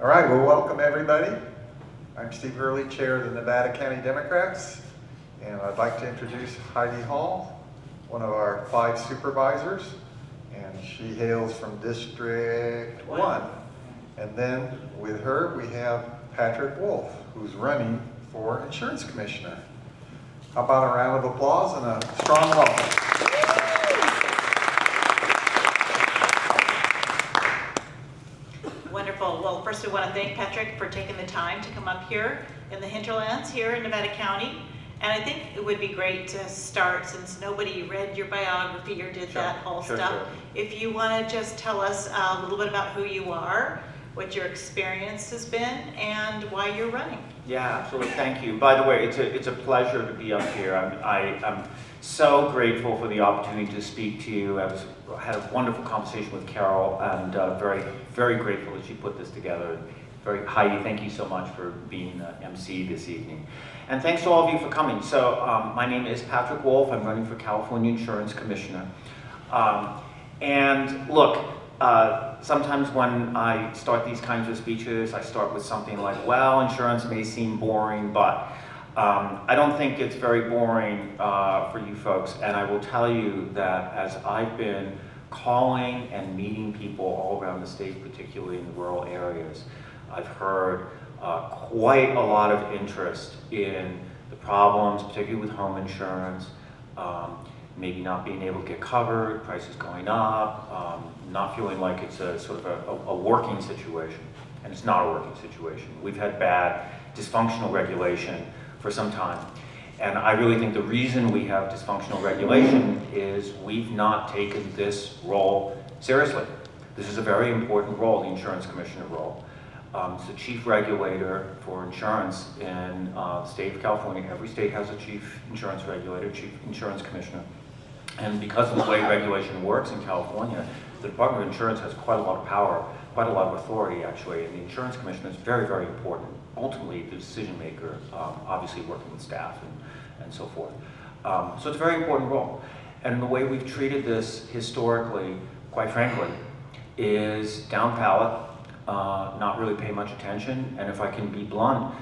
All right, well, welcome everybody. I'm Steve Hurley, Chair of the Nevada County Democrats, and I'd like to introduce Heidi Hall, one of our 5 supervisors, and she hails from District 1. And then with her, we have Patrick Wolf, who's running for Insurance Commissioner. How about a round of applause and a strong welcome? Wonderful. Well, first we want to thank Patrick for taking the time to come up here in the hinterlands here in Nevada County. And I think it would be great to start, since nobody read your biography or did that whole stuff. If you want to just tell us a little bit about who you are, what your experience has been, and why you're running. Yeah, absolutely. Thank you. By the way, it's a pleasure to be up here. I'm so grateful for the opportunity to speak to you. I had a wonderful conversation with Carol, and very, very grateful that she put this together. Heidi, thank you so much for being MC this evening. And thanks to all of you for coming. So my name is Patrick Wolf. I'm running for California Insurance Commissioner. And look, sometimes when I start these kinds of speeches, I start with something like, well, insurance may seem boring, but I don't think it's very boring for you folks. And I will tell you that as I've been calling and meeting people all around the state, particularly in the rural areas, I've heard quite a lot of interest in the problems, particularly with home insurance, maybe not being able to get covered, prices going up, not feeling like it's a sort of a working situation. And it's not a working situation. We've had bad, dysfunctional regulation for some time. And I really think the reason we have dysfunctional regulation is we've not taken this role seriously. This is a very important role, the Insurance Commissioner role. It's the chief regulator for insurance in the state of California. Every state has a chief insurance regulator, chief insurance commissioner. And because of the way regulation works in California, the Department of Insurance has quite a lot of power, quite a lot of authority actually, and the Insurance Commissioner is very, very important. Ultimately, the decision maker, obviously working with staff and so forth. So it's a very important role. And the way we've treated this historically, quite frankly, is down ballot, not really pay much attention, and if I can be blunt,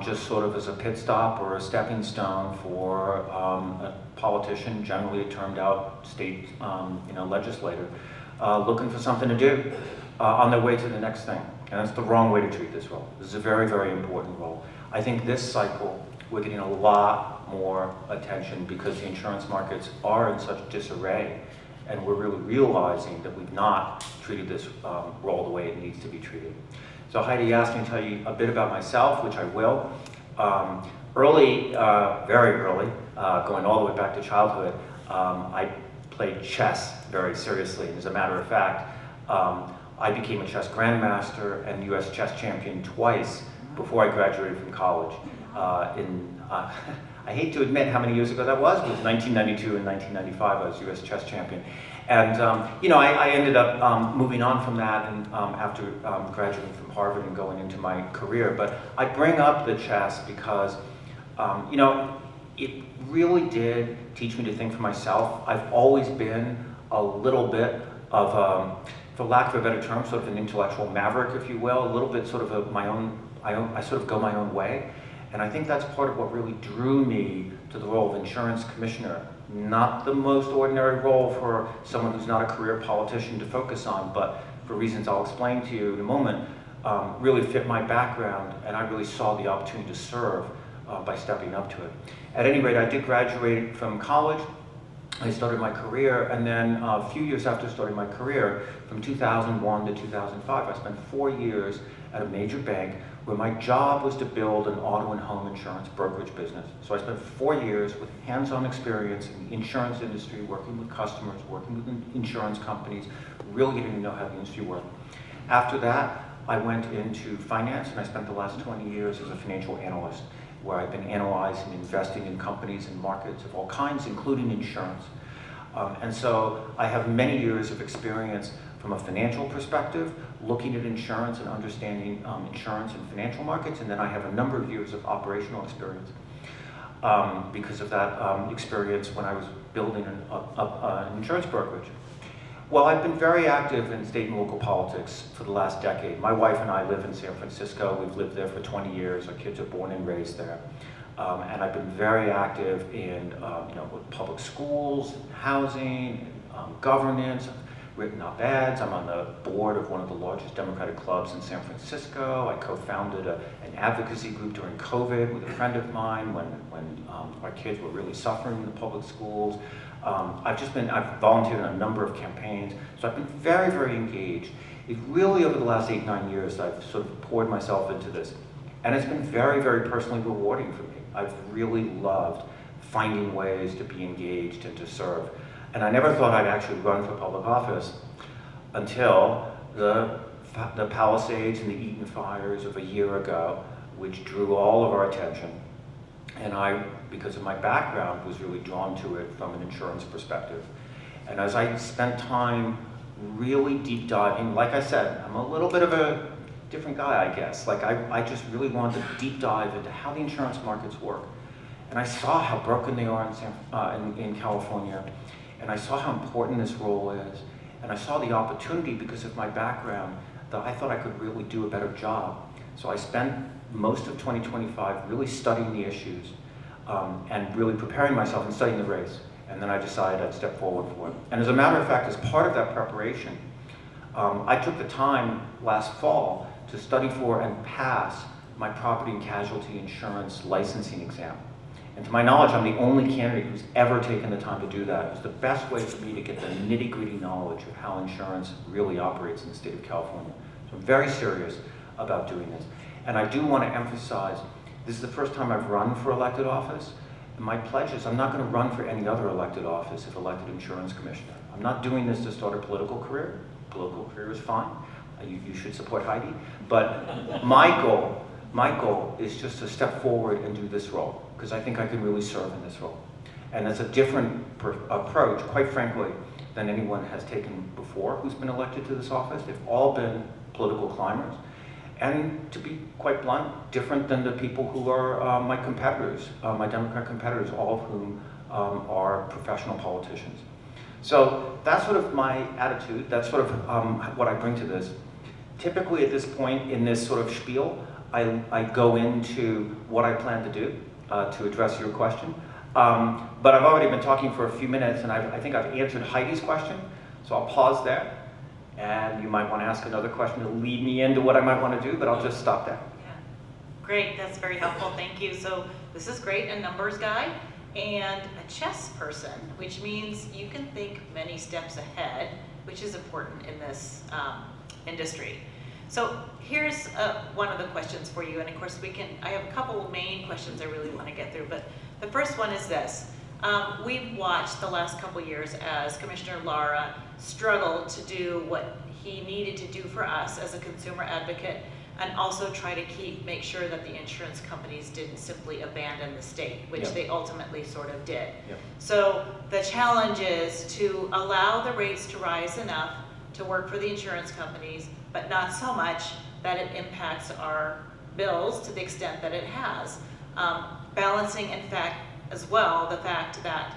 just sort of as a pit stop or a stepping stone for a politician, generally a termed out state legislator, looking for something to do on their way to the next thing. And that's the wrong way to treat this role. This is a very, very important role. I think this cycle, we're getting a lot more attention because the insurance markets are in such disarray, and we're really realizing that we've not treated this role the way it needs to be treated. So Heidi asked me to tell you a bit about myself, which I will. Very early, going all the way back to childhood, I played chess very seriously. And as a matter of fact, I became a chess grandmaster and US chess champion twice before I graduated from college. I hate to admit how many years ago that was, but it was 1992 and 1995 I was US chess champion. And I ended up moving on from that and after graduating from Harvard and going into my career. But I bring up the chess because, it really did teach me to think for myself. I've always been a little bit of, for lack of a better term, sort of an intellectual maverick, if you will, a little bit sort of I sort of go my own way. And I think that's part of what really drew me to the role of Insurance Commissioner. Not the most ordinary role for someone who's not a career politician to focus on, but for reasons I'll explain to you in a moment, really fit my background, and I really saw the opportunity to serve by stepping up to it. At any rate, I did graduate from college. I started my career, and then a few years after starting my career, from 2001 to 2005, I spent 4 years at a major bank where my job was to build an auto and home insurance brokerage business. So I spent 4 years with hands-on experience in the insurance industry, working with customers, working with insurance companies, really getting to know how the industry worked. After that, I went into finance, and I spent the last 20 years as a financial analyst, where I've been analyzing and investing in companies and markets of all kinds, including insurance. And so I have many years of experience from a financial perspective, looking at insurance and understanding insurance and financial markets, and then I have a number of years of operational experience because of that experience when I was building an insurance brokerage. Well, I've been very active in state and local politics for the last decade. My wife and I live in San Francisco. We've lived there for 20 years. Our kids are born and raised there. And I've been very active in with public schools, housing, governance. I've written op-eds. I'm on the board of one of the largest Democratic clubs in San Francisco. I co-founded an advocacy group during COVID with a friend of mine when our kids were really suffering in the public schools. I've volunteered in a number of campaigns, so I've been very, very engaged. It's really over the last 8-9 years that I've sort of poured myself into this. And it's been very, very personally rewarding for me. I've really loved finding ways to be engaged and to serve. And I never thought I'd actually run for public office until the Palisades and the Eaton fires of a year ago, which drew all of our attention. And I, because of my background, was really drawn to it from an insurance perspective. And as I spent time really deep diving, like I said, I'm a little bit of a different guy, I guess. Like I just really wanted to deep dive into how the insurance markets work. And I saw how broken they are in California. And I saw how important this role is. And I saw the opportunity because of my background that I thought I could really do a better job. So I spent most of 2025 really studying the issues and really preparing myself and studying the race. And then I decided I'd step forward for it. And as a matter of fact, as part of that preparation, I took the time last fall to study for and pass my property and casualty insurance licensing exam. And to my knowledge, I'm the only candidate who's ever taken the time to do that. It was the best way for me to get the nitty-gritty knowledge of how insurance really operates in the state of California. So I'm very serious about doing this. And I do want to emphasize, this is the first time I've run for elected office. And my pledge is I'm not going to run for any other elected office if elected insurance commissioner. I'm not doing this to start a political career. Political career is fine. You should support Heidi. But my goal is just to step forward and do this role, because I think I can really serve in this role. And it's a different approach, quite frankly, than anyone has taken before who's been elected to this office. They've all been political climbers. And to be quite blunt, different than the people who are my competitors, my Democrat competitors, all of whom are professional politicians. So that's sort of my attitude. That's sort of what I bring to this. Typically at this point in this sort of spiel, I go into what I plan to do to address your question. But I've already been talking for a few minutes, and I think I've answered Heidi's question, so I'll pause there. And you might want to ask another question to lead me into what I might want to do, but I'll just stop there. Yeah. Great, that's very helpful, thank you. So this is great, a numbers guy and a chess person, which means you can think many steps ahead, which is important in this industry. So here's one of the questions for you, and of course I have a couple of main questions I really want to get through, but the first one is this. We've watched the last couple years as Commissioner Lara struggled to do what he needed to do for us as a consumer advocate, and also try to make sure that the insurance companies didn't simply abandon the state, which they ultimately sort of did. Yep. So the challenge is to allow the rates to rise enough to work for the insurance companies, but not so much that it impacts our bills to the extent that it has. Balancing, in fact, as well, the fact that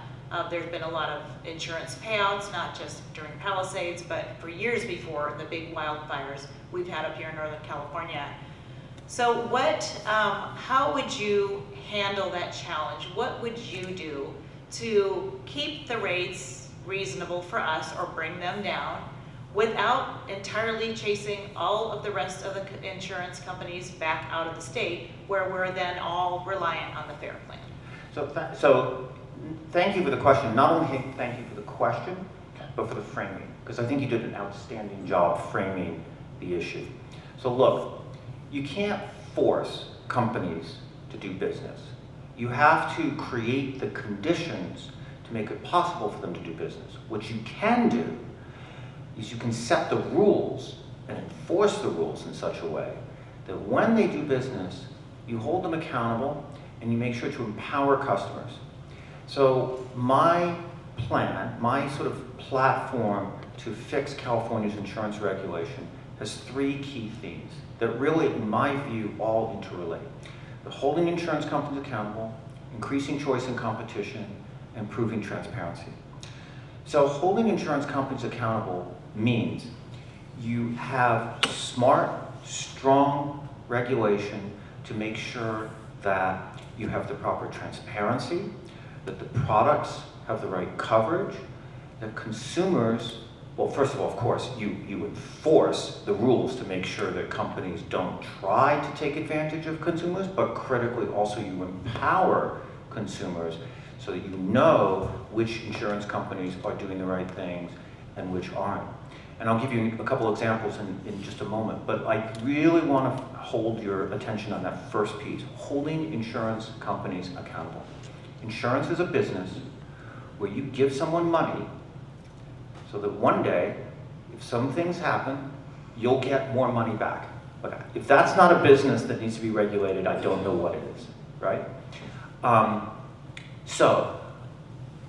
there's been a lot of insurance payouts, not just during Palisades, but for years before the big wildfires we've had up here in Northern California. So how would you handle that challenge? What would you do to keep the rates reasonable for us or bring them down without entirely chasing all of the rest of the insurance companies back out of the state, where we're then all reliant on the FAIR plan? So thank you for the question. Not only thank you for the question, but for the framing, because I think you did an outstanding job framing the issue. So look, you can't force companies to do business. You have to create the conditions to make it possible for them to do business. What you can do is you can set the rules and enforce the rules in such a way that when they do business, you hold them accountable and you make sure to empower customers. So my plan, my sort of platform to fix California's insurance regulation has 3 key themes that really, in my view, all interrelate. The holding insurance companies accountable, increasing choice and competition, and improving transparency. So holding insurance companies accountable means you have smart, strong regulation to make sure that you have the proper transparency, that the products have the right coverage, that consumers, well, first of all, of course, you enforce the rules to make sure that companies don't try to take advantage of consumers, but critically also you empower consumers so that you know which insurance companies are doing the right things and which aren't. And I'll give you a couple examples in just a moment, but I really want to hold your attention on that first piece, holding insurance companies accountable. Insurance is a business where you give someone money so that one day, if some things happen, you'll get more money back. Okay. If that's not a business that needs to be regulated, I don't know what it is, right? So,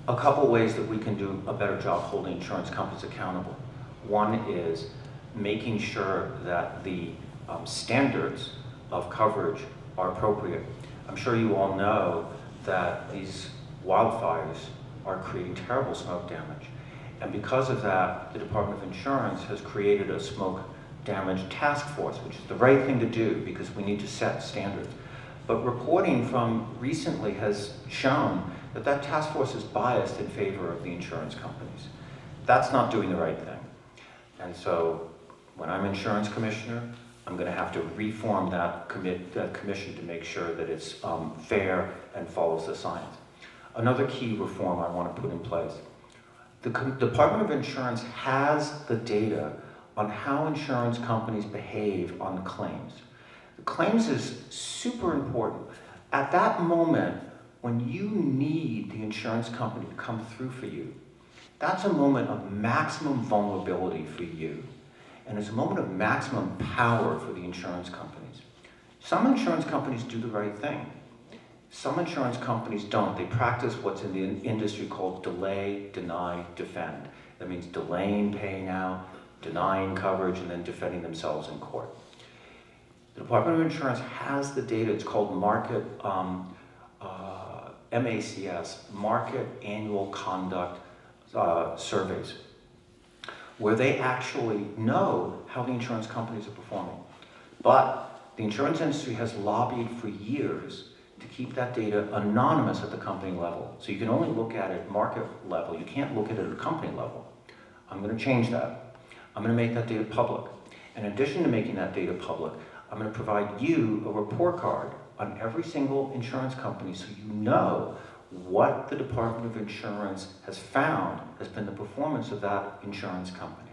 a couple ways that we can do a better job holding insurance companies accountable. One is making sure that the standards of coverage are appropriate. I'm sure you all know that these wildfires are creating terrible smoke damage. And because of that, the Department of Insurance has created a smoke damage task force, which is the right thing to do because we need to set standards. But reporting from recently has shown that that task force is biased in favor of the insurance companies. That's not doing the right thing. And so when I'm insurance commissioner, I'm going to have to reform that commission to make sure that it's fair and follows the science. Another key reform I want to put in place. The Department of Insurance has the data on how insurance companies behave on the claims. The claims is super important. At that moment, when you need the insurance company to come through for you, that's a moment of maximum vulnerability for you. And it's a moment of maximum power for the insurance companies. Some insurance companies do the right thing. Some insurance companies don't. They practice what's in the industry called delay, deny, defend. That means delaying paying out, denying coverage, and then defending themselves in court. The Department of Insurance has the data. It's called market, MACS, Market Annual Conduct Surveys, where they actually know how the insurance companies are performing. But the insurance industry has lobbied for years to keep that data anonymous at the company level. So you can only look at it market level. You can't look at it at the company level. I'm going to change that. I'm going to make that data public. In addition to making that data public, I'm going to provide you a report card on every single insurance company so you know what the Department of Insurance has found has been the performance of that insurance company.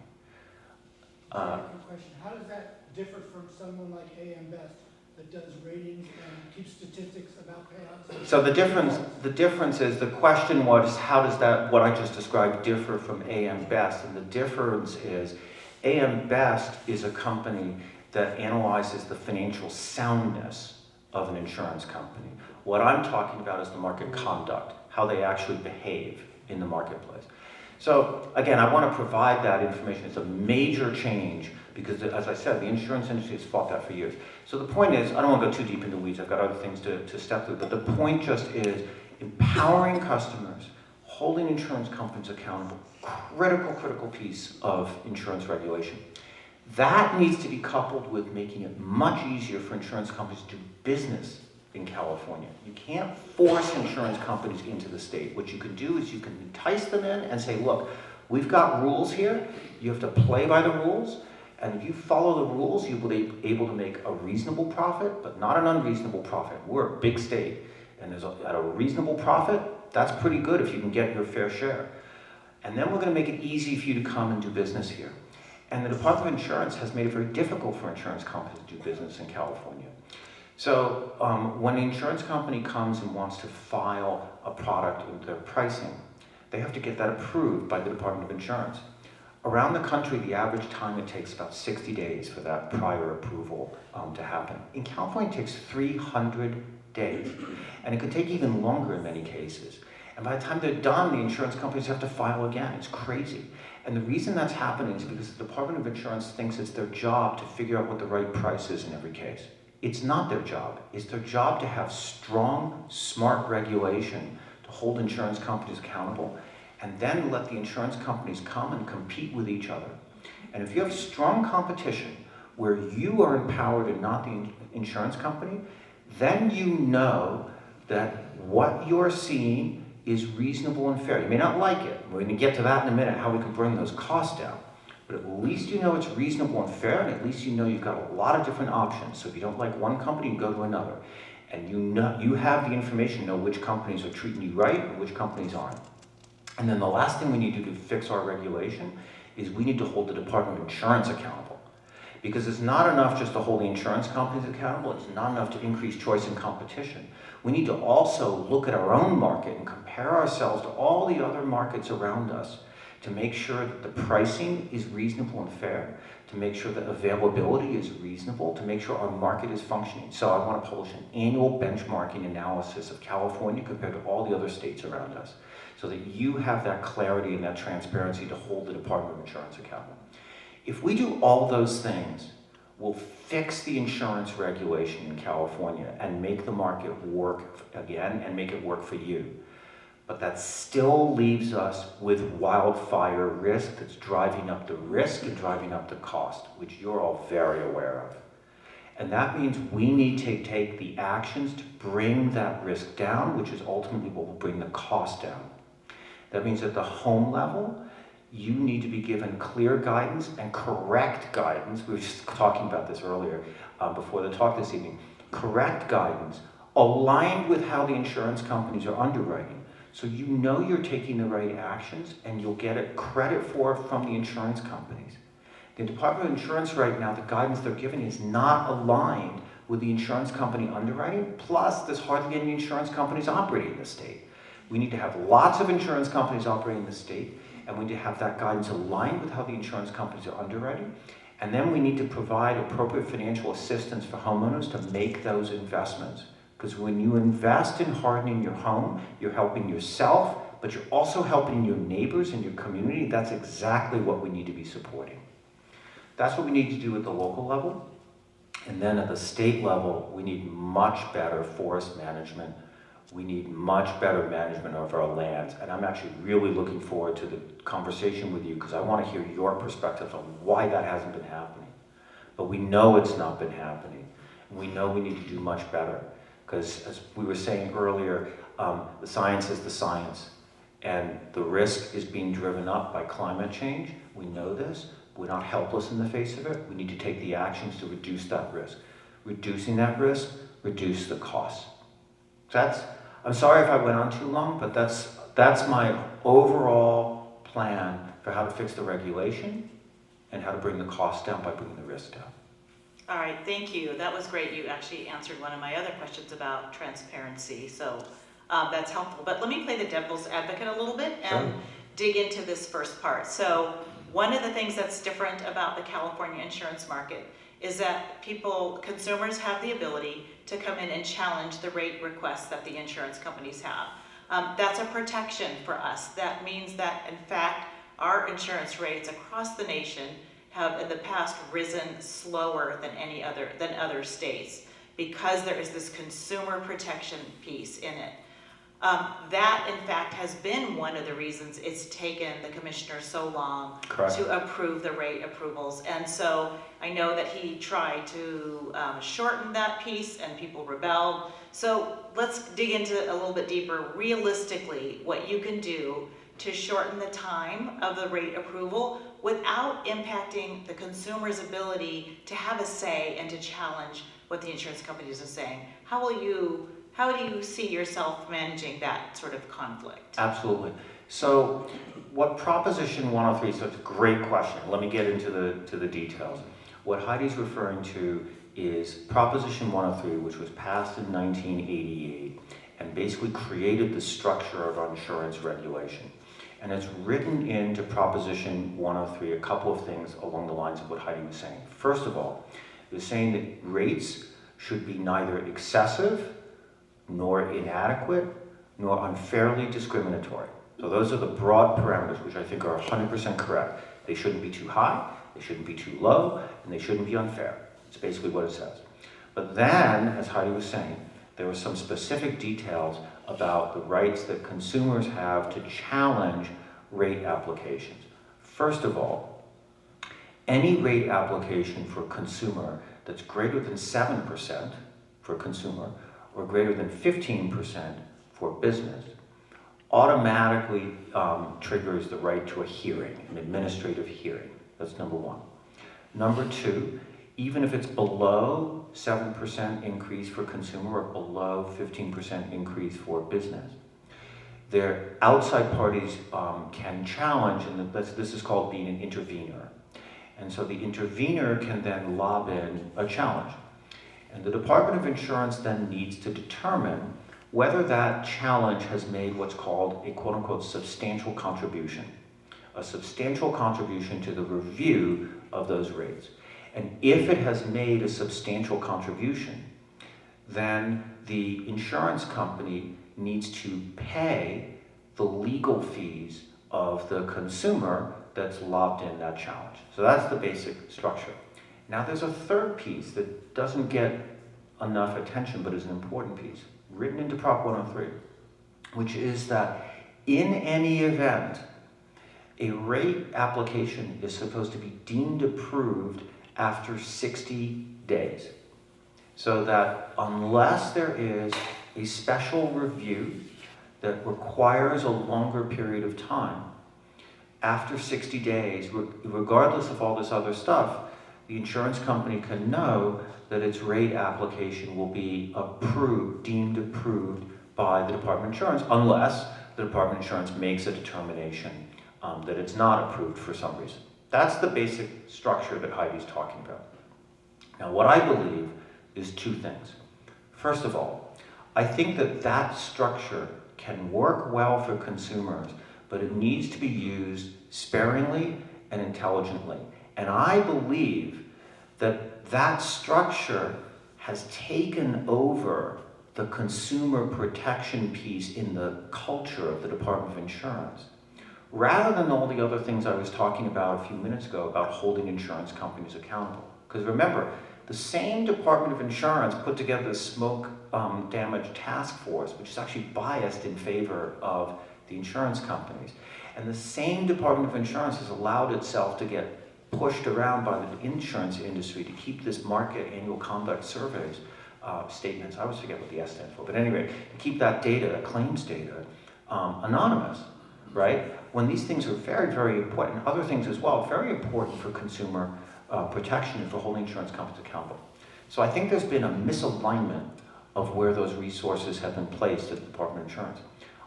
Quick question. How does that differ from someone like AM Best that does ratings and keeps statistics about payouts? So the difference is, the question was, how does that, what I just described, differ from AM Best? And the difference is, AM Best is a company that analyzes the financial soundness of an insurance company. What I'm talking about is the market conduct, how they actually behave in the marketplace. So again, I want to provide that information. It's a major change because, as I said, the insurance industry has fought that for years. So the point is, I don't want to go too deep into the weeds. I've got other things to step through. But the point just is empowering customers, holding insurance companies accountable, critical piece of insurance regulation. That needs to be coupled with making it much easier for insurance companies to do business in California. You can't force insurance companies into the state. What you can do is you can entice them in and say, look, we've got rules here. You have to play by the rules. And if you follow the rules, you'll be able to make a reasonable profit, but not an unreasonable profit. We're a big state. And at a reasonable profit, that's pretty good if you can get your fair share. And then we're going to make it easy for you to come and do business here. And the Department of Insurance has made it very difficult for insurance companies to do business in California. So when an insurance company comes and wants to file a product into their pricing, they have to get that approved by the Department of Insurance. Around the country, the average time it takes about 60 days for that prior approval to happen. In California, it takes 300 days. And it can take even longer in many cases. And by the time they're done, the insurance companies have to file again. It's crazy. And the reason that's happening is because the Department of Insurance thinks it's their job to figure out what the right price is in every case. It's not their job. It's their job to have strong, smart regulation to hold insurance companies accountable. and then let the insurance companies come and compete with each other. And if you have strong competition where you are empowered and not the insurance company, then you know that what you're seeing is reasonable and fair. You may not like it. We're going to get to that in a minute, how we can bring those costs down. But at least you know it's reasonable and fair, and at least you know you've got a lot of different options. So if you don't like one company, you go to another. And you know you have the information to know which companies are treating you right and which companies aren't. And then the last thing we need to do to fix our regulation is we need to hold the Department of Insurance accountable. Because it's not enough just to hold the insurance companies accountable, it's not enough to increase choice and competition. We need to also look at our own market and compare ourselves to all the other markets around us to make sure that the pricing is reasonable and fair, to make sure that availability is reasonable, to make sure our market is functioning. So I want to publish an annual benchmarking analysis of California compared to all the other states around us, so that you have that clarity and that transparency to hold the Department of Insurance accountable. If we do all those things, we'll fix the insurance regulation in California and make the market work again and make it work for you. But that still leaves us with wildfire risk that's driving up the risk and driving up the cost, which you're all very aware of. And that means we need to take the actions to bring that risk down, which is ultimately what will bring the cost down. That means at the home level, you need to be given clear guidance and correct guidance. We were just talking about this earlier before the talk this evening. Correct guidance aligned with how the insurance companies are underwriting. So you know you're taking the right actions and you'll get it credit for it from the insurance companies. The Department of Insurance right now, the guidance they're giving is not aligned with the insurance company underwriting. Plus, there's hardly any insurance companies operating in the state. We need to have lots of insurance companies operating in the state, and we need to have that guidance aligned with how the insurance companies are underwriting. And then we need to provide appropriate financial assistance for homeowners to make those investments. Because when you invest in hardening your home, you're helping yourself, but you're also helping your neighbors and your community. That's exactly what we need to be supporting. That's what we need to do at the local level. And then at the state level, we need much better forest management. We need much better management of our lands. And I'm actually really looking forward to the conversation with you because I want to hear your perspectives on why that hasn't been happening. But we know it's not been happening. We know we need to do much better. Because as we were saying earlier, the science is the science. And the risk is being driven up by climate change. We know this. We're not helpless in the face of it. We need to take the actions to reduce that risk. Reducing that risk, reduce the costs. I'm sorry if I went on too long, but that's my overall plan for how to fix the regulation and how to bring the cost down by bringing the risk down. All right, thank you. That was great. You actually answered one of my other questions about transparency, so that's helpful. But let me play the devil's advocate a little bit and dig into this first part. So one of the things that's different about the California insurance market is that consumers have the ability to come in and challenge the rate requests that the insurance companies have. That's a protection for us. That means that, in fact, our insurance rates across the nation have in the past risen slower than other states because there is this consumer protection piece in it. That, in fact, has been one of the reasons it's taken the commissioner so long to approve the rate approvals. And so I know that he tried to shorten that piece and people rebelled. So let's dig into a little bit deeper, realistically, what you can do to shorten the time of the rate approval without impacting the consumer's ability to have a say and to challenge what the insurance companies are saying. How do you see yourself managing that sort of conflict? Absolutely. So what Proposition 103, so it's a great question. Let me get into the details. What Heidi's referring to is Proposition 103, which was passed in 1988 and basically created the structure of our insurance regulation. And it's written into Proposition 103 a couple of things along the lines of what Heidi was saying. First of all, it was saying that rates should be neither excessive nor inadequate nor unfairly discriminatory. So those are the broad parameters, which I think are 100% correct. They shouldn't be too high, they shouldn't be too low, and they shouldn't be unfair. It's basically what it says. But then, as Heidi was saying, there were some specific details about the rights that consumers have to challenge rate applications. First of all, any rate application for consumer that's greater than 7% for consumer or greater than 15% for business automatically triggers the right to a hearing, an administrative hearing. That's number one. Number two, even if it's below 7% increase for consumer or below 15% increase for business, their outside parties can challenge, and this is called being an intervener. And so the intervener can then lob in a challenge. And the Department of Insurance then needs to determine whether that challenge has made what's called a quote-unquote substantial contribution. A substantial contribution to the review of those rates. And if it has made a substantial contribution, then the insurance company needs to pay the legal fees of the consumer that's lobbed in that challenge. So that's the basic structure. Now there's a third piece that doesn't get enough attention but is an important piece, written into Prop 103, which is that in any event, a rate application is supposed to be deemed approved after 60 days. So that unless there is a special review that requires a longer period of time, after 60 days, regardless of all this other stuff, the insurance company can know that its rate application will be approved, deemed approved by the Department of Insurance, unless the Department of Insurance makes a determination that it's not approved for some reason. That's the basic structure that Heidi's talking about. Now, what I believe is two things. First of all, I think that that structure can work well for consumers, but it needs to be used sparingly and intelligently. And I believe that that structure has taken over the consumer protection piece in the culture of the Department of Insurance, rather than all the other things I was talking about a few minutes ago about holding insurance companies accountable. Because remember, the same Department of Insurance put together the smoke damage task force, which is actually biased in favor of the insurance companies. And the same Department of Insurance has allowed itself to get pushed around by the insurance industry to keep this market annual conduct surveys statements, I always forget what the S stands for, but anyway, to keep that data, claims data, anonymous, right? When these things are very, very important, other things as well, very important for consumer protection and for holding insurance companies accountable. So I think there's been a misalignment of where those resources have been placed at the Department of Insurance.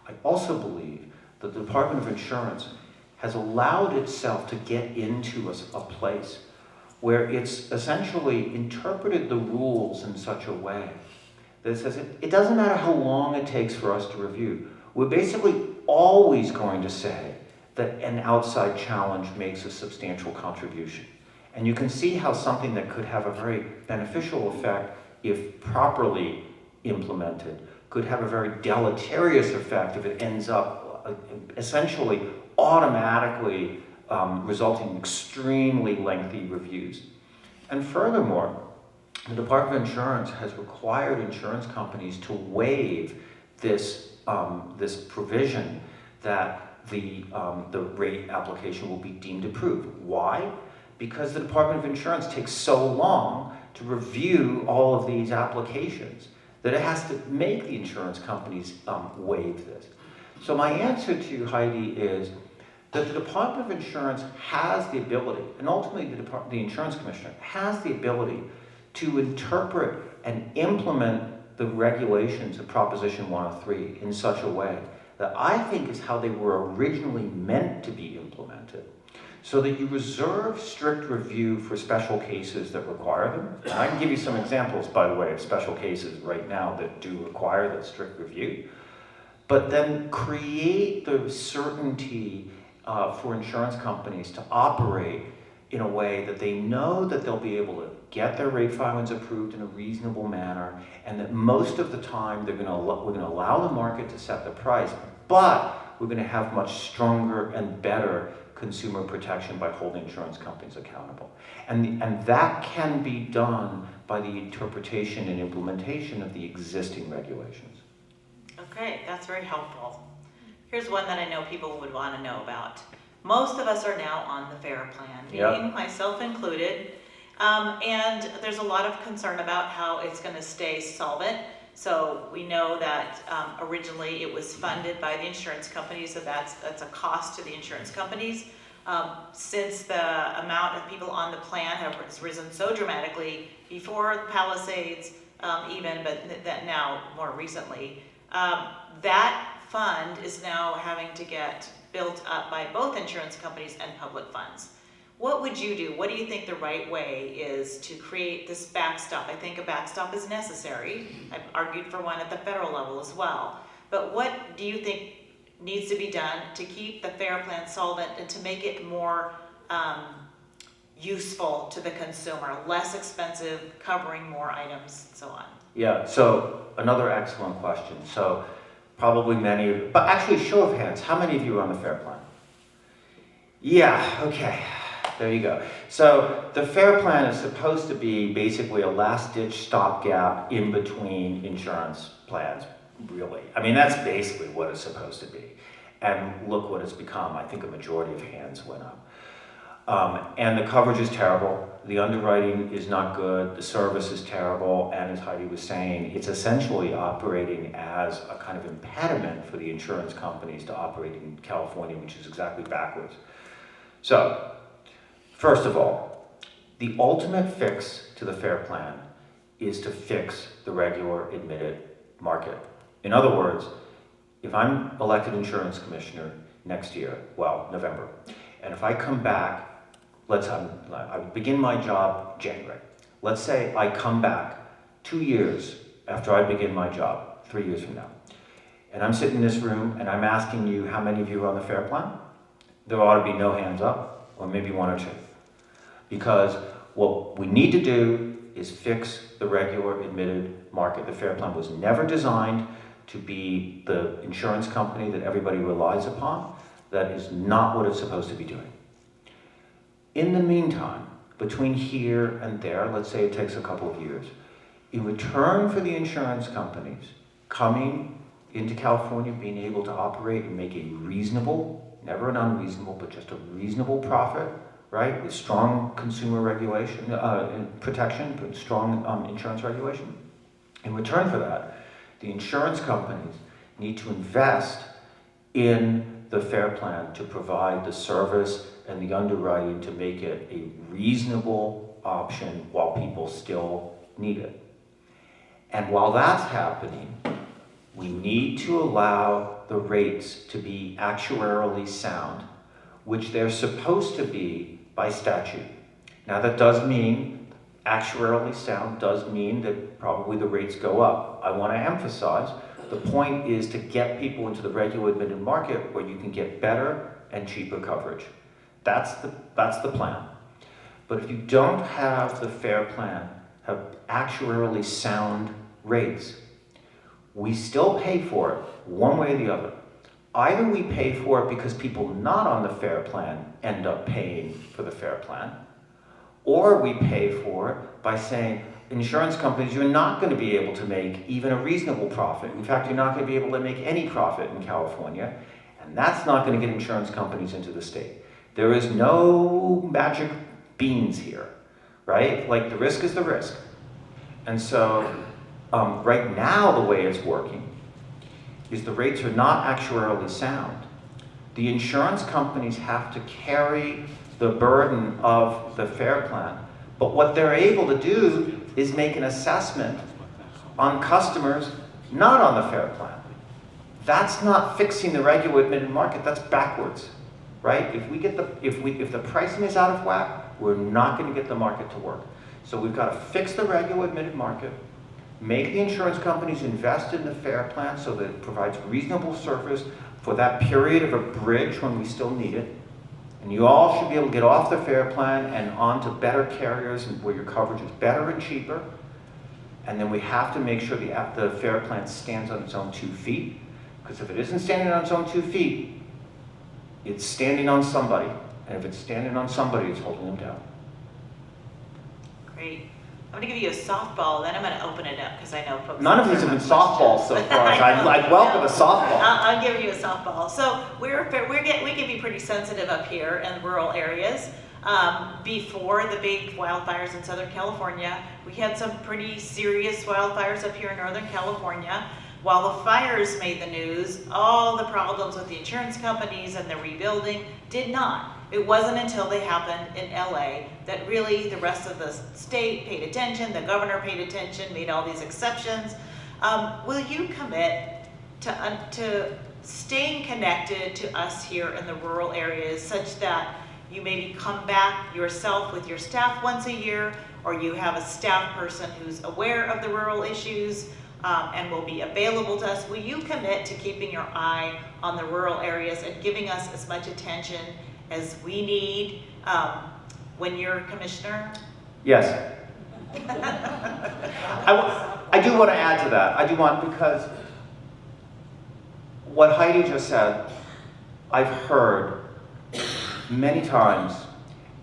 I also believe that the Department of Insurance has allowed itself to get into a place where it's essentially interpreted the rules in such a way that it says it doesn't matter how long it takes for us to review. We're basically always going to say that an outside challenge makes a substantial contribution. And you can see how something that could have a very beneficial effect if properly implemented could have a very deleterious effect if it ends up essentially automatically resulting in extremely lengthy reviews. And furthermore, the Department of Insurance has required insurance companies to waive this provision that the rate application will be deemed approved. Why? Because the Department of Insurance takes so long to review all of these applications that it has to make the insurance companies waive this. So my answer to you, Heidi, is that the Department of Insurance has the ability, and ultimately the insurance commissioner has the ability to interpret and implement the regulations of Proposition 103 in such a way that I think is how they were originally meant to be implemented, so that you reserve strict review for special cases that require them. And I can give you some examples, by the way, of special cases right now that do require that strict review, but then create the certainty for insurance companies to operate in a way that they know that they'll be able to get their rate filings approved in a reasonable manner, and that most of the time we're going to allow the market to set the price, but we're going to have much stronger and better consumer protection by holding insurance companies accountable. And that can be done by the interpretation and implementation of the existing regulations. Okay, that's very helpful. Here's one that I know people would want to know about. Most of us are now on the FAIR plan, Yep. myself included. And there's a lot of concern about how it's going to stay solvent. So we know that originally it was funded by the insurance companies, so that's a cost to the insurance companies. Since the amount of people on the plan has risen so dramatically, before Palisades even, but that now more recently, that fund is now having to get built up by both insurance companies and public funds. What would you do? What do you think the right way is to create this backstop? I think a backstop is necessary. I've argued for one at the federal level as well. But what do you think needs to be done to keep the FAIR plan solvent and to make it more useful to the consumer, less expensive, covering more items, and so on? Yeah, so another excellent question. So probably many, but actually show of hands, how many of you are on the FAIR plan? Yeah, okay, there you go. So the FAIR plan is supposed to be basically a last-ditch stopgap in between insurance plans, really. I mean, that's basically what it's supposed to be. And look what it's become. I think a majority of hands went up. And the coverage is terrible, the underwriting is not good, the service is terrible, and as Heidi was saying, it's essentially operating as a kind of impediment for the insurance companies to operate in California, which is exactly backwards. So, first of all, the ultimate fix to the FAIR plan is to fix the regular admitted market. In other words, if I'm elected insurance commissioner next year, well, November, and if I come back, I begin my job January. Let's say I come back 2 years after I begin my job, 3 years from now. And I'm sitting in this room and I'm asking you how many of you are on the FAIR plan? There ought to be no hands up, or maybe one or two. Because what we need to do is fix the regular admitted market. The FAIR plan was never designed to be the insurance company that everybody relies upon. That is not what it's supposed to be doing. In the meantime, between here and there, let's say it takes a couple of years, in return for the insurance companies coming into California, being able to operate and make a reasonable, never an unreasonable, but just a reasonable profit, right, with strong consumer regulation, protection, but strong insurance regulation. In return for that, the insurance companies need to invest in the FAIR plan to provide the service and the underwriting to make it a reasonable option while people still need it. And while that's happening, we need to allow the rates to be actuarially sound, which they're supposed to be by statute. Now that does mean, actuarially sound does mean that probably the rates go up. I want to emphasize, the point is to get people into the regular admitted market where you can get better and cheaper coverage. That's the plan. But if you don't have the FAIR plan have actuarially sound rates, we still pay for it one way or the other. Either we pay for it because people not on the FAIR plan end up paying for the FAIR plan, or we pay for it by saying, insurance companies, you're not going to be able to make even a reasonable profit. In fact, you're not going to be able to make any profit in California, and that's not going to get insurance companies into the state. There is no magic beans here, right? Like, the risk is the risk. And so, right now, the way it's working is the rates are not actuarially sound. The insurance companies have to carry the burden of the FAIR plan, but what they're able to do is make an assessment on customers not on the FAIR plan. That's not fixing the regular admitted market, that's backwards, right? If the pricing is out of whack, we're not going to get the market to work. So we've got to fix the regular admitted market, make the insurance companies invest in the FAIR plan so that it provides reasonable service for that period of a bridge when we still need it. And you all should be able to get off the FAIR plan and onto better carriers where your coverage is better and cheaper. And then we have to make sure the FAIR plan stands on its own 2 feet. Because if it isn't standing on its own 2 feet, it's standing on somebody. And if it's standing on somebody, it's holding them down. Great. I'm gonna give you a softball, then I'm gonna open it up, because I know folks. None of these have been softballs so far. I'd welcome a softball. I'll give you a softball. So we can be pretty sensitive up here in rural areas. Before the big wildfires in Southern California, we had some pretty serious wildfires up here in Northern California. While the fires made the news, all the problems with the insurance companies and the rebuilding did not. It wasn't until they happened in LA that really the rest of the state paid attention, the governor paid attention, made all these exceptions. Will you commit to staying connected to us here in the rural areas such that you maybe come back yourself with your staff once a year, or you have a staff person who's aware of the rural issues and will be available to us? Will you commit to keeping your eye on the rural areas and giving us as much attention as we need when you're commissioner? Yes. I do want to add to that. I do want, because what Heidi just said, I've heard many times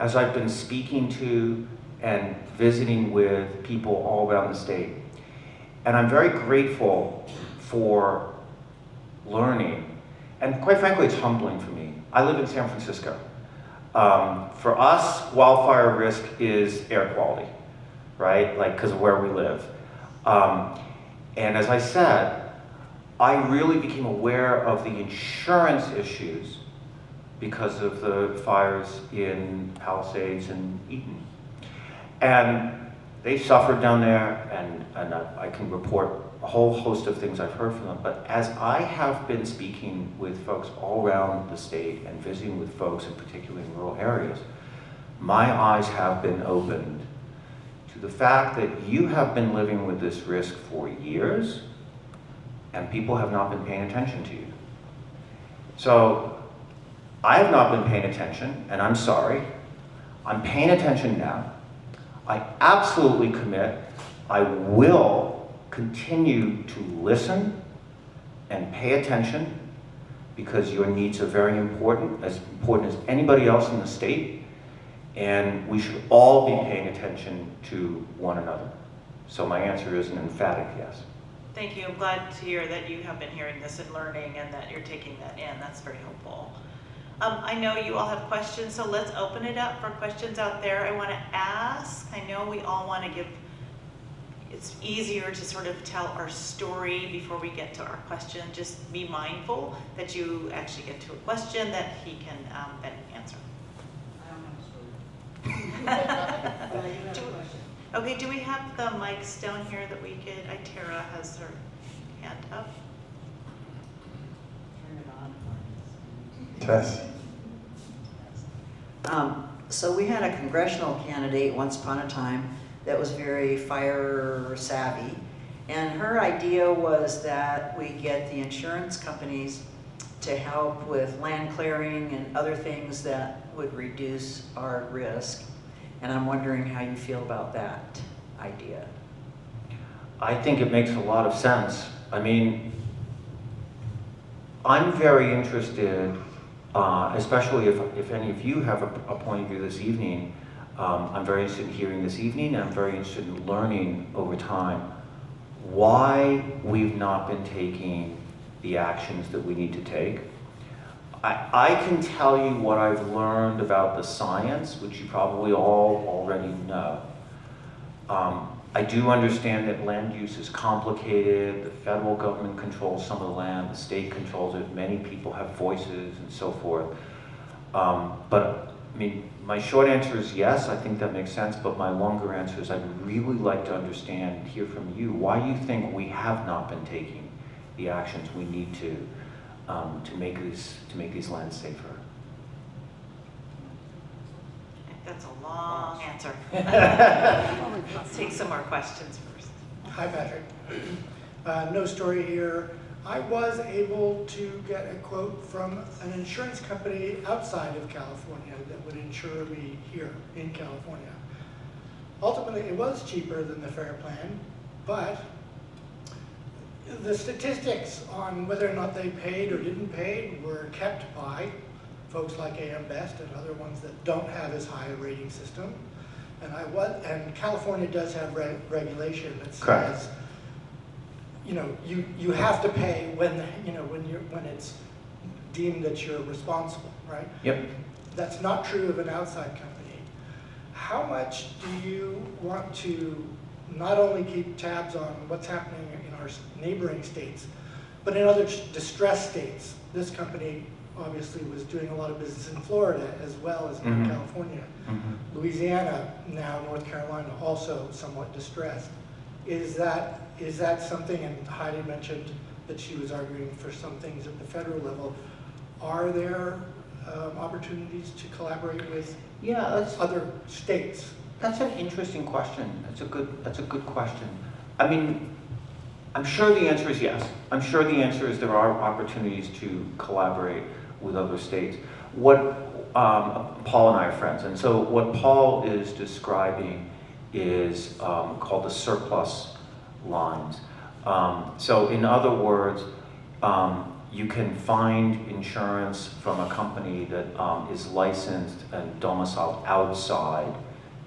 as I've been speaking to and visiting with people all around the state. And I'm very grateful for learning. And quite frankly, it's humbling for me. I live in San Francisco. For us, wildfire risk is air quality, right? Like, because of where we live. And as I said, I really became aware of the insurance issues because of the fires in Palisades and Eaton. And they suffered down there, and I can report a whole host of things I've heard from them. But as I have been speaking with folks all around the state and visiting with folks, in particular in rural areas, my eyes have been opened to the fact that you have been living with this risk for years, and people have not been paying attention to you. So I have not been paying attention, and I'm sorry. I'm paying attention now. I absolutely commit. I will continue to listen and pay attention, because your needs are very important as anybody else in the state, and we should all be paying attention to one another. So my answer is an emphatic yes. Thank you. I'm glad to hear that you have been hearing this and learning, and that you're taking that in. That's very helpful. I know you all have questions, so let's open it up for questions out there. I want to ask, I know we all want to give, it's easier to sort of tell our story before we get to our question. Just be mindful that you actually get to a question that he can then answer. I don't have a story. You have a question. Okay, do we have the mics down here that we could, Tara has her hand up. Turn it on. Tess? So we had a congressional candidate once upon a time that was very fire savvy. And her idea was that we get the insurance companies to help with land clearing and other things that would reduce our risk. And I'm wondering how you feel about that idea. I think it makes a lot of sense. I mean, I'm very interested, especially if any of you have a point of view this evening. I'm very interested in hearing this evening, and I'm very interested in learning over time why we've not been taking the actions that we need to take. I can tell you what I've learned about the science, which you probably all already know. I do understand that land use is complicated. The federal government controls some of the land, the state controls it, many people have voices and so forth. But I mean, my short answer is yes, I think that makes sense, but my longer answer is I'd really like to understand and hear from you why you think we have not been taking the actions we need to make these lands safer. That's a long answer. Let's take some more questions first. Hi, Patrick. No story here. I was able to get a quote from an insurance company outside of California that would insure me here in California. Ultimately, it was cheaper than the FAIR plan, but the statistics on whether or not they paid or didn't pay were kept by folks like AM Best and other ones that don't have as high a rating system. And California does have regulation that Correct. says, you have to pay when it's deemed that you're responsible, right? Yep. That's not true of an outside company. How much do you want to not only keep tabs on what's happening in our neighboring states, but in other distressed states? This company obviously was doing a lot of business in Florida as well as in Mhm. California. Mhm. Louisiana, now North Carolina, also somewhat distressed. Is that something, and Heidi mentioned that she was arguing for some things at the federal level. Are there opportunities to collaborate with Yeah, other states? that's an interesting question. That's a good question. I mean, I'm sure the answer is yes. I'm sure the answer is there are opportunities to collaborate with other states. Paul and I are friends, and so what Paul is describing is called the surplus lines. So in other words, you can find insurance from a company that is licensed and domiciled outside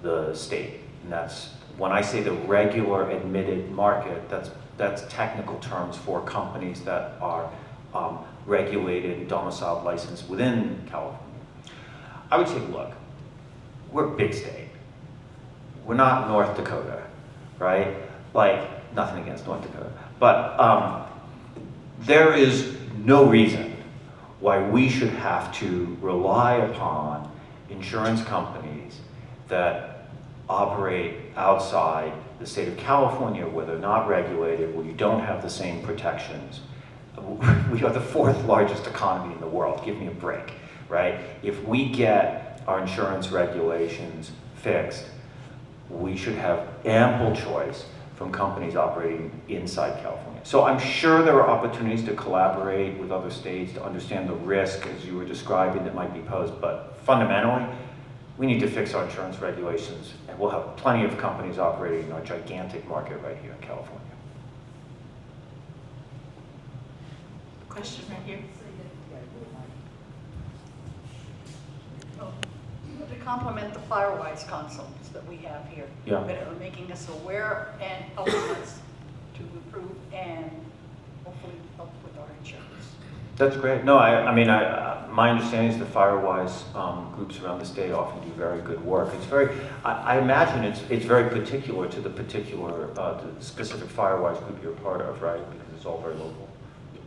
the state. And that's, when I say the regular admitted market, that's technical terms for companies that are regulated, domiciled, licensed within California. I would say, look, we're a big state. We're not North Dakota, right? Like, nothing against North Dakota. But there is no reason why we should have to rely upon insurance companies that operate outside the state of California, where they're not regulated, where you don't have the same protections. We are the 4th largest economy in the world. Give me a break, right? If we get our insurance regulations fixed, we should have ample choice from companies operating inside California. So I'm sure there are opportunities to collaborate with other states to understand the risk, as you were describing, that might be posed. But fundamentally, we need to fix our insurance regulations, and we'll have plenty of companies operating in our gigantic market right here in California. Question right here. To complement the Firewise consultants that we have here. Yeah. That are making us aware and helping us to improve and hopefully help with our insurance. That's great. No, my understanding is the Firewise groups around the state often do very good work. It's very, I imagine it's very particular to the specific Firewise group you're part of, right? Because it's all very local.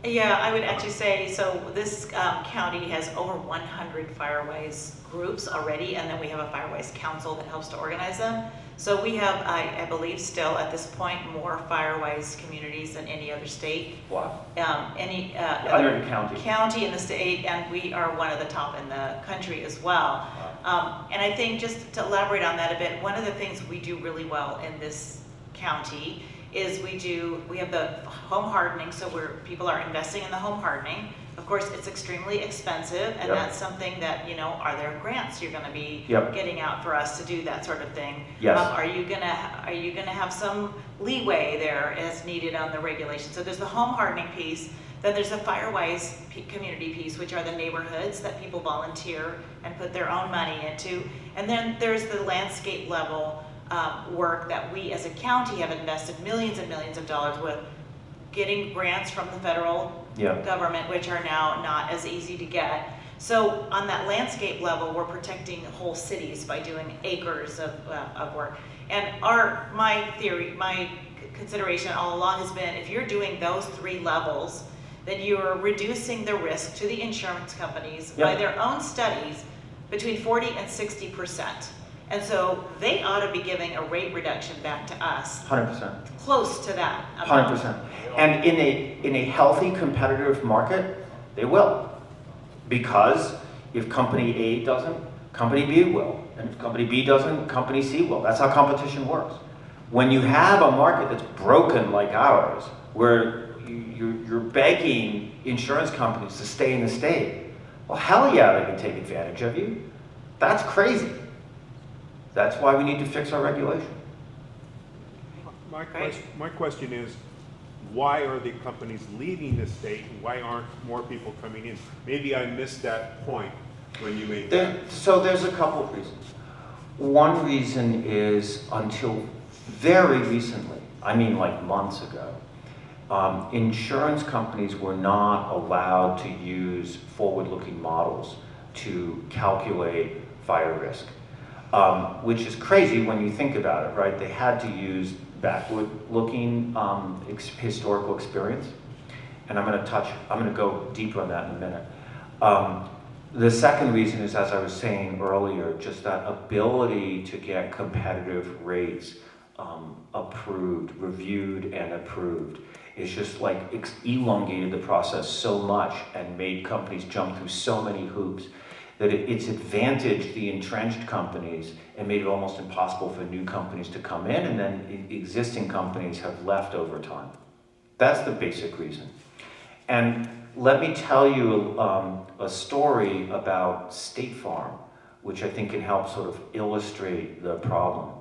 Yeah, I would actually say, so this county has over 100 Firewise groups already, and then we have a Firewise council that helps to organize them. So we have, I believe still at this point, more Firewise communities than any other state. Wow. Any Other county. in the state, and we are one of the top in the country as well. And I think just to elaborate on that a bit, one of the things we do really well in this county is we have the home hardening, so where people are investing in the home hardening. Of course, it's extremely expensive, and Yep. that's something that, are there grants you're gonna be Yep. getting out for us to do that sort of thing? Yes. Are you gonna have some leeway there as needed on the regulation? So there's the home hardening piece, then there's the Firewise community piece, which are the neighborhoods that people volunteer and put their own money into. And then there's the landscape level work that we as a county have invested millions and millions of dollars with, getting grants from the federal Yeah. government, which are now not as easy to get. So on that landscape level, we're protecting whole cities by doing acres of work. And my consideration all along has been, if you're doing those 3 levels, then you're reducing the risk to the insurance companies by Yep. their own studies between 40 and 60%. And so they ought to be giving a rate reduction back to us, 100%. close to that amount. 100%. And in a healthy competitive market, they will. Because if company A doesn't, company B will. And if company B doesn't, company C will. That's how competition works. When you have a market that's broken like ours, where you're begging insurance companies to stay in the state, well, hell yeah, they can take advantage of you. That's crazy. That's why we need to fix our regulation. My question is, why are the companies leaving the state, and why aren't more people coming in? Maybe I missed that point when you made that. So there's a couple of reasons. One reason is until very recently, I mean like months ago, insurance companies were not allowed to use forward-looking models to calculate fire risk, which is crazy when you think about it, right? They had to use backward-looking historical experience, and I'm going to go deeper on that in a minute. The second reason is, as I was saying earlier, just that ability to get competitive rates approved, reviewed and approved. It's just like elongated the process so much and made companies jump through so many hoops that it's advantaged the entrenched companies and made it almost impossible for new companies to come in, and then existing companies have left over time. That's the basic reason. And let me tell you a story about State Farm, which I think can help sort of illustrate the problem.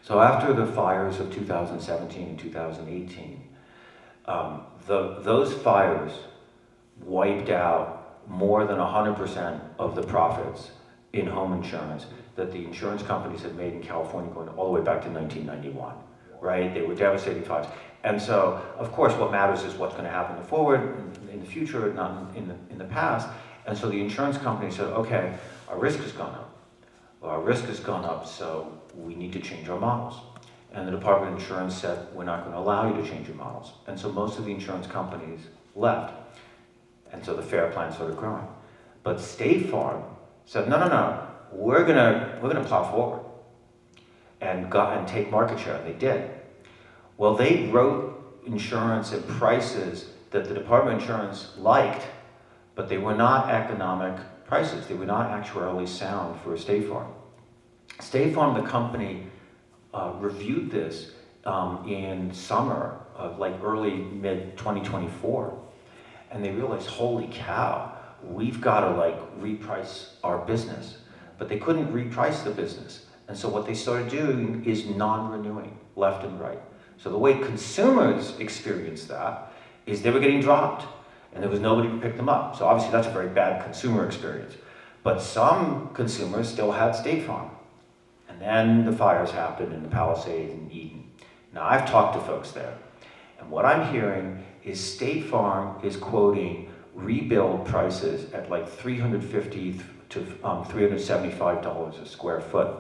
So after the fires of 2017 and 2018, those fires wiped out more than 100% of the profits in home insurance that the insurance companies had made in California going all the way back to 1991, right? They were devastating fires. And so, of course, what matters is what's going to happen forward, in the future, not in the past. And so the insurance company said, okay, our risk has gone up. Well, our risk has gone up, so we need to change our models. And the Department of Insurance said, we're not going to allow you to change your models. And so most of the insurance companies left. And so the FAIR plan started growing. But State Farm said, no, we're gonna plow forward and take market share, and they did. Well, they wrote insurance at prices that the Department of Insurance liked, but they were not economic prices. They were not actuarially sound for State Farm. State Farm, the company, reviewed this in summer of early mid 2024, and they realized, holy cow, we've got to reprice our business. But they couldn't reprice the business, and so what they started doing is non-renewing left and right. So the way consumers experienced that is they were getting dropped, and there was nobody to pick them up. So obviously that's a very bad consumer experience. But some consumers still had State Farm. And then the fires happened in the Palisades and Eden. Now I've talked to folks there, and what I'm hearing is State Farm is quoting rebuild prices at $350 to $375 a square foot.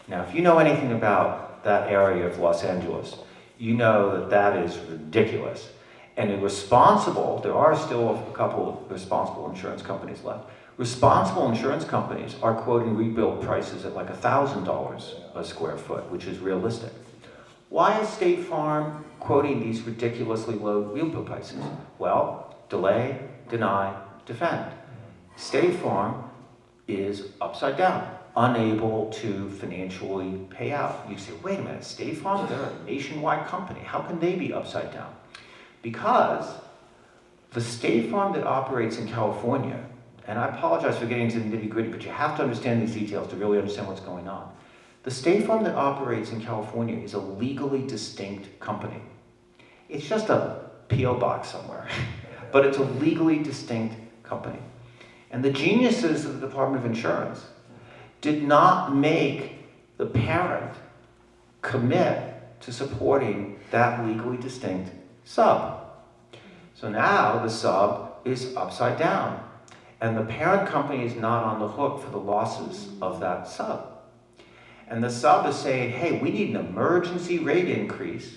Now if you know anything about that area of Los Angeles, you know that is ridiculous. And irresponsible, there are still a couple of responsible insurance companies left. Responsible insurance companies are quoting rebuild prices at $1,000 a square foot, which is realistic. Why is State Farm quoting these ridiculously low rebuild prices? Well, delay, deny, defend. State Farm is upside down, unable to financially pay out. You say, wait a minute, State Farm, they're a nationwide company. How can they be upside down? Because the State Farm that operates in California, and I apologize for getting into the nitty-gritty, but you have to understand these details to really understand what's going on. The State Farm that operates in California is a legally distinct company. It's just a P.O. box somewhere, but it's a legally distinct company. And the geniuses of the Department of Insurance did not make the parent commit to supporting that legally distinct sub. So now the sub is upside down, and the parent company is not on the hook for the losses of that sub. And the sub is saying, hey, we need an emergency rate increase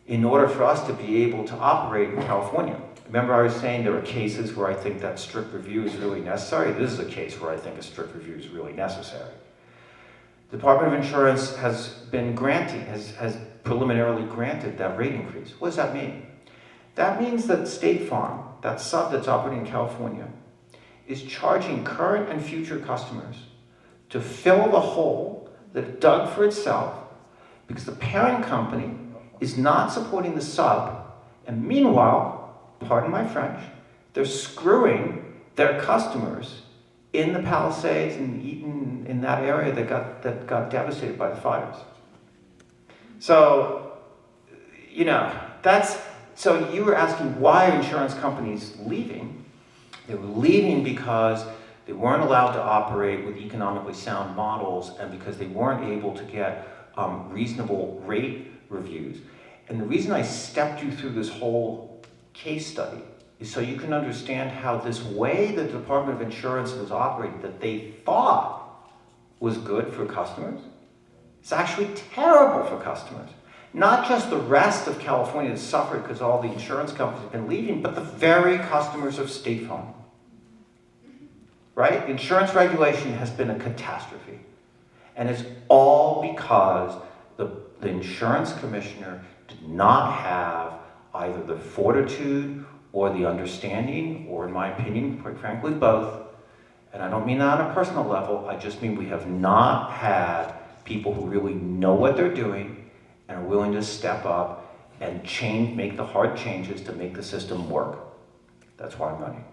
in order for us to be able to operate in California. Remember I was saying there are cases where I think that strict review is really necessary? This is a case where I think a strict review is really necessary. The Department of Insurance has been granting, has preliminarily granted that rate increase. What does that mean? That means that State Farm, that sub that's operating in California, is charging current and future customers to fill the hole that it dug for itself because the parent company is not supporting the sub, and meanwhile, pardon my French, they're screwing their customers in the Palisades and Eden, in that area that got devastated by the fires. So, so you were asking why are insurance companies leaving? They were leaving because They weren't allowed to operate with economically sound models, and because they weren't able to get reasonable rate reviews. And the reason I stepped you through this whole case study is so you can understand how this way the Department of Insurance was operating that they thought was good for customers, it's actually terrible for customers. Not just the rest of California that suffered because all the insurance companies have been leaving, but the very customers of State Farm. Right? Insurance regulation has been a catastrophe. And it's all because the insurance commissioner did not have either the fortitude or the understanding, or in my opinion, quite frankly, both. And I don't mean that on a personal level, I just mean we have not had people who really know what they're doing and are willing to step up and make the hard changes to make the system work. That's why I'm running.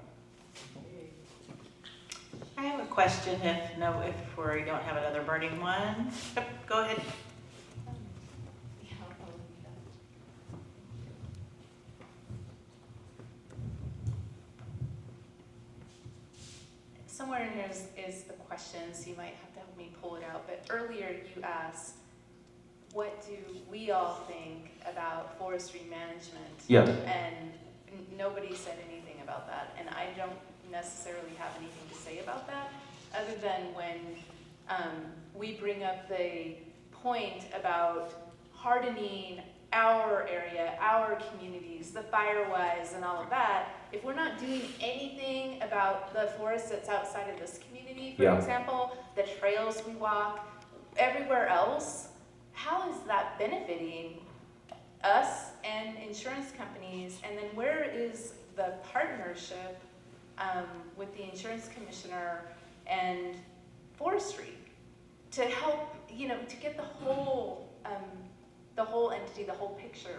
I have a question if we don't have another burning one. Yep, go ahead. Somewhere in here is the question, so you might have to help me pull it out. But earlier you asked, what do we all think about forestry management? Yes. And nobody said anything about that. And I don't necessarily have anything to say about that, other than when we bring up the point about hardening our area, our communities, the Firewise and all of that. If we're not doing anything about the forest that's outside of this community, for example, the trails we walk, everywhere else, how is that benefiting us and insurance companies? And then where is the partnership with the insurance commissioner and forestry to help, to get the whole entity, the whole picture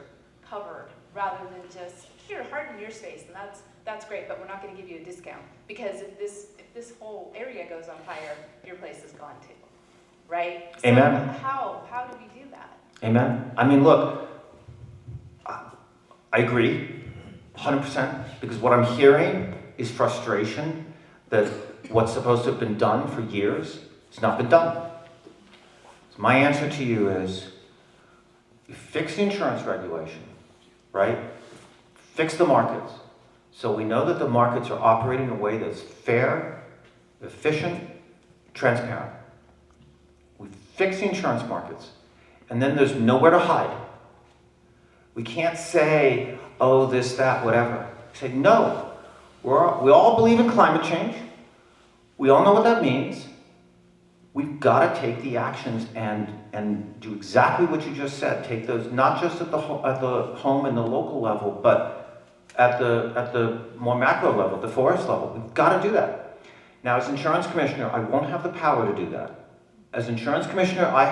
covered, rather than just, here, harden your space, and that's great, but we're not gonna give you a discount, because if this whole area goes on fire, your place is gone too, right? Amen. So how do we do that? Amen. I mean, look, I agree 100%, because what I'm hearing is frustration that what's supposed to have been done for years has not been done. So my answer to you is, you fix the insurance regulation, right? Fix the markets. So we know that the markets are operating in a way that's fair, efficient, transparent. We fix the insurance markets, and then there's nowhere to hide. We can't say, oh, this, that, whatever. Say, no, we all believe in climate change. We all know what that means. We've got to take the actions and do exactly what you just said. Take those, not just at the home and the local level, but at the more macro level, the forest level. We've got to do that. Now, as insurance commissioner, I won't have the power to do that. As insurance commissioner, I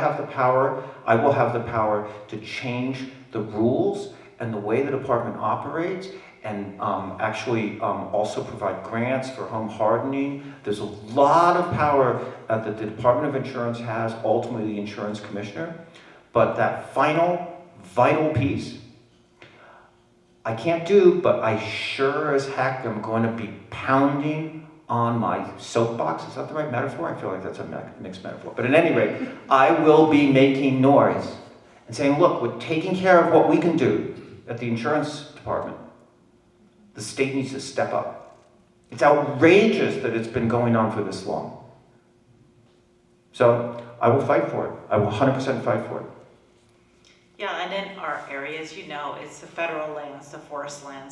will have the power to change the rules and the way the department operates, and actually also provide grants for home hardening. There's a lot of power that the Department of Insurance has, ultimately the insurance commissioner. But that final, vital piece, I can't do, but I sure as heck am going to be pounding on my soapbox. Is that the right metaphor? I feel like that's a mixed metaphor. But at any rate, I will be making noise and saying, look, we're taking care of what we can do at the insurance department. The state needs to step up. It's outrageous that it's been going on for this long. So I will fight for it. I will 100% fight for it. Yeah, and in our areas, it's the federal lands, the forest lands.